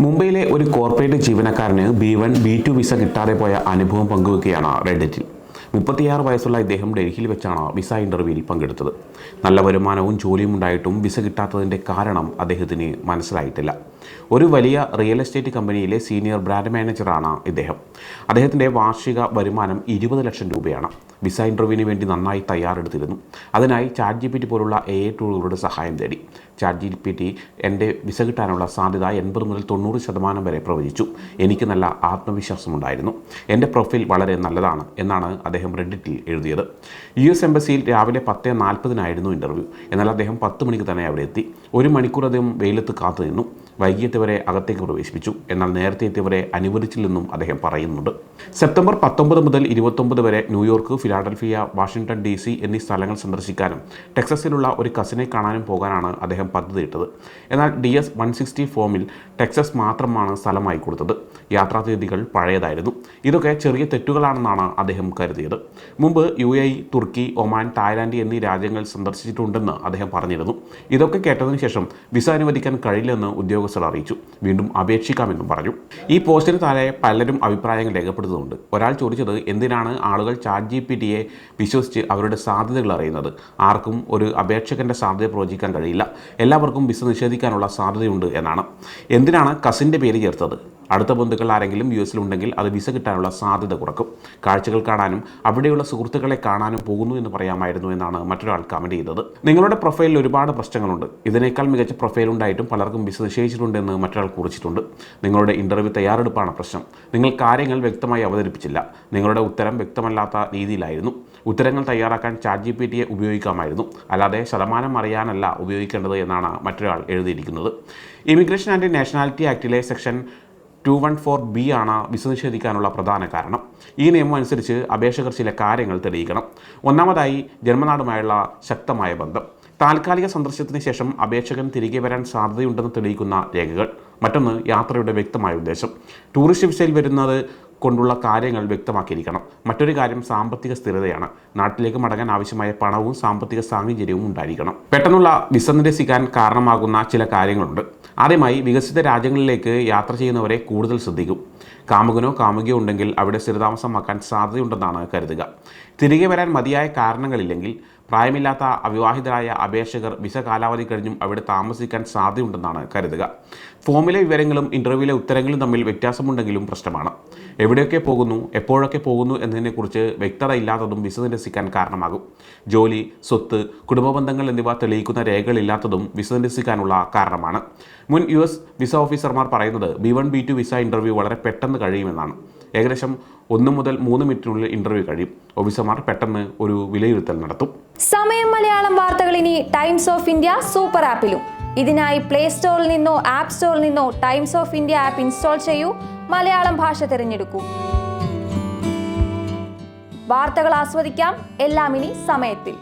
മുംബൈയിലെ ഒരു കോർപ്പറേറ്റ് ജീവനക്കാരന് B1, B2 വിസ കിട്ടാതെ പോയ അനുഭവം പങ്കുവെക്കുകയാണ് റെഡിറ്റിൽ. 36 വയസ്സുള്ള ഇദ്ദേഹം ഡൽഹിയിൽ വെച്ചാണ് വിസ ഇൻ്റർവ്യൂവിൽ പങ്കെടുത്തത്. നല്ല വരുമാനവും ജോലിയും ഉണ്ടായിട്ടും വിസ കിട്ടാത്തതിൻ്റെ കാരണം അദ്ദേഹത്തിന് മനസ്സിലായിട്ടില്ല. ഒരു വലിയ റിയൽ എസ്റ്റേറ്റ് കമ്പനിയിലെ സീനിയർ ബ്രാൻഡ് മാനേജറാണ് ഇദ്ദേഹം. അദ്ദേഹത്തിൻ്റെ വാർഷിക വരുമാനം 20 ലക്ഷം രൂപയാണ്. വിസ ഇൻ്റർവ്യൂവിന് വേണ്ടി നന്നായി തയ്യാറെടുത്തിരുന്നു. അതിനായി ChatGPT പോലുള്ള AI ടൂളുകളുടെ സഹായം തേടി. ChatGPT എൻ്റെ വിസ കിട്ടാനുള്ള സാധ്യത 80 മുതൽ 90% വരെ പ്രവചിച്ചു. എനിക്ക് നല്ല ആത്മവിശ്വാസമുണ്ടായിരുന്നു. എൻ്റെ പ്രൊഫൈൽ വളരെ നല്ലതാണ് എന്നാണ് അദ്ദേഹം റെഡിറ്റിൽ എഴുതിയത്. US എംബസിയിൽ രാവിലെ 10:40 ഇൻ്റർവ്യൂ. എന്നാൽ അദ്ദേഹം 10 മണിക്ക് തന്നെ അവിടെ എത്തി. 1 മണിക്കൂർ അദ്ദേഹം വെയിലത്ത് കാത്തു നിന്നു. വൈകിയെത്തിയവരെ അകത്തേക്ക് പ്രവേശിപ്പിച്ചു. എന്നാൽ നേരത്തെ എത്തിയവരെ അനുവദിച്ചില്ലെന്നും അദ്ദേഹം പറയുന്നുണ്ട്. സെപ്റ്റംബർ 19 മുതൽ 29 വരെ ന്യൂയോർക്ക്, ഫിലാഡൽഫിയ, വാഷിംഗ്ടൺ DC എന്നീ സ്ഥലങ്ങൾ സന്ദർശിക്കാനും ടെക്സസിലുള്ള ഒരു കസിനെ കാണാനും പോകാനാണ് അദ്ദേഹം പദ്ധതിയിട്ടത്. എന്നാൽ DS 160 ഫോമിൽ ടെക്സസ് മാത്രമാണ് സ്ഥലമായി കൊടുത്തത്. യാത്രാ തീയതികൾ പഴയതായിരുന്നു. ഇതൊക്കെ ചെറിയ തെറ്റുകളാണെന്നാണ് അദ്ദേഹം കരുതിയത്. മുമ്പ് UAE, തുർക്കി, ഒമാൻ, തായ്ലാൻഡ് എന്നീ രാജ്യങ്ങൾ സന്ദർശിച്ചിട്ടുണ്ടെന്ന് അദ്ദേഹം പറഞ്ഞിരുന്നു. ഇതൊക്കെ കേട്ടതിന് ശേഷം വിസ അനുവദിക്കാൻ കഴിയില്ലെന്ന് ഉദ്യോഗസ്ഥർ അറിയിച്ചു. വീണ്ടും അപേക്ഷിക്കാമെന്നും പറഞ്ഞു. ഈ പോസ്റ്റിന് താഴെ പലരും അഭിപ്രായങ്ങൾ രേഖപ്പെടുത്തുന്നുണ്ട്. ഒരാൾ ചോദിച്ചത്, എന്തിനാണ് ആളുകൾ ChatGPTയെ വിശ്വസിച്ച് അവരുടെ സാധ്യതകൾ അറിയുന്നത്? ആർക്കും ഒരു അപേക്ഷകൻ്റെ സാധ്യത പ്രവചിക്കാൻ കഴിയില്ല. എല്ലാവർക്കും വിസ നിഷേധിക്കാനുള്ള സാധ്യതയുണ്ട് എന്നാണ്. എന്തിനാണ് കസിൻ്റെ പേര് ചേർത്തത്? അടുത്ത ബന്ധുക്കൾ ആരെങ്കിലും US-ലുണ്ടെങ്കിൽ അത് വിസ കിട്ടാനുള്ള സാധ്യത കുറക്കും. കാഴ്ചകൾ കാണാനും അവിടെയുള്ള സുഹൃത്തുക്കളെ കാണാനും പോകുന്നു എന്ന് പറയാമായിരുന്നു എന്നാണ് മറ്റൊരാൾ കമൻറ്റ് ചെയ്തത്. നിങ്ങളുടെ പ്രൊഫൈലിൽ ഒരുപാട് പ്രശ്നങ്ങളുണ്ട്. ഇതിനേക്കാൾ മികച്ച പ്രൊഫൈൽ ഉണ്ടായിട്ടും പലർക്കും വിസ നിഷേധിച്ചിട്ടുണ്ടെന്ന് മറ്റൊരാൾ കുറിച്ചിട്ടുണ്ട്. നിങ്ങളുടെ ഇൻ്റർവ്യൂ തയ്യാറെടുപ്പാണ് പ്രശ്നം. നിങ്ങൾ കാര്യങ്ങൾ വ്യക്തമായി അവതരിപ്പിച്ചില്ല. നിങ്ങളുടെ ഉത്തരം വ്യക്തമല്ലാത്ത രീതിയിലായിരുന്നു. ഉത്തരങ്ങൾ തയ്യാറാക്കാൻ ChatGPTയെ ഉപയോഗിക്കാമായിരുന്നു, അല്ലാതെ ശതമാനം അറിയാനല്ല ഉപയോഗിക്കേണ്ടത് എന്നാണ് മറ്റൊരാൾ എഴുതിയിരിക്കുന്നത്. ഇമിഗ്രേഷൻ ആൻഡ് നാഷണാലിറ്റി ആക്ടിലെ സെക്ഷൻ 214B ആണ് വിസ നിഷേധിക്കാനുള്ള പ്രധാന കാരണം. ഈ നിയമം അനുസരിച്ച് അപേക്ഷകർ ചില കാര്യങ്ങൾ തെളിയിക്കണം. ഒന്നാമതായി, ജന്മനാടുമായുള്ള ശക്തമായ ബന്ധം. താൽക്കാലിക സന്ദർശനത്തിന് ശേഷം അപേക്ഷകൻ തിരികെ വരാൻ സാധ്യതയുണ്ടെന്ന് തെളിയിക്കുന്ന രേഖകൾ. മറ്റൊന്ന്, യാത്രയുടെ വ്യക്തമായ ഉദ്ദേശം. ടൂറിസ്റ്റ് വിസയിൽ വരുന്നത് കൊണ്ടുള്ള കാര്യങ്ങൾ വ്യക്തമാക്കിയിരിക്കണം. മറ്റൊരു കാര്യം സാമ്പത്തിക സ്ഥിരതയാണ്. നാട്ടിലേക്ക് മടങ്ങാൻ ആവശ്യമായ പണവും സാമ്പത്തിക സാഹചര്യവും ഉണ്ടായിരിക്കണം. പെട്ടെന്നുള്ള വിസ നിരസിക്കാൻ കാരണമാകുന്ന ചില കാര്യങ്ങളുണ്ട്. ആദ്യമായി, വികസിത രാജ്യങ്ങളിലേക്ക് യാത്ര ചെയ്യുന്നവരെ കൂടുതൽ ശ്രദ്ധിക്കും. കാമുകനോ കാമുകിയോ ഉണ്ടെങ്കിൽ അവിടെ സ്ഥിരതാമസമാക്കാൻ സാധ്യതയുണ്ടെന്നാണ് കരുതുക. തിരികെ വരാൻ മതിയായ കാരണങ്ങളില്ലെങ്കിൽ, പ്രായമില്ലാത്ത അവിവാഹിതരായ അപേക്ഷകർ വിസ കാലാവധി കഴിഞ്ഞും അവിടെ താമസിക്കാൻ സാധ്യതയുണ്ടെന്നാണ് കരുതുക. ഫോമിലെ വിവരങ്ങളും ഇൻ്റർവ്യൂവിലെ ഉത്തരങ്ങളും തമ്മിൽ വ്യത്യാസമുണ്ടെങ്കിലും പ്രശ്നമാണ്. എവിടെയൊക്കെ പോകുന്നു, എപ്പോഴൊക്കെ പോകുന്നു എന്നതിനെക്കുറിച്ച് വ്യക്തത ഇല്ലാത്തതും വിസ നിരസിക്കാൻ കാരണമാകും. ജോലി, സ്വത്ത്, കുടുംബ ബന്ധങ്ങൾ എന്നിവ തെളിയിക്കുന്ന രേഖകളില്ലാത്തതും വിസ നിരസിക്കാനുള്ള കാരണമാണ്. മുൻ US വിസ ഓഫീസർമാർ പറയുന്നത് B1, B2 വിസ ഇൻ്റർവ്യൂ വളരെ പെട്ടെന്ന് കഴിയുമെന്നാണ്. ഏകദേശം 1 മുതൽ 3 മിനിറ്റിനുള്ളിൽ ഇൻ്റർവ്യൂ കഴിയും. ഓഫീസർമാർ പെട്ടെന്ന് ഒരു വിലയിരുത്തൽ നടത്തും. സമയം മലയാളം വാർത്തകൾ ഇനി ടൈംസ് ഓഫ് ഇന്ത്യ സൂപ്പർ ആപ്പിലും. ഇതിനായി പ്ലേ സ്റ്റോറിൽ നിന്നോ ആപ്പ് സ്റ്റോറിൽ നിന്നോ times of India app install ചെയ്യൂ. മലയാളം ഭാഷ തിരഞ്ഞെടുക്കൂ. വാർത്തകൾ ആസ്വദിക്കാം. എല്ലാം ഇനി സമയത്തിൽ.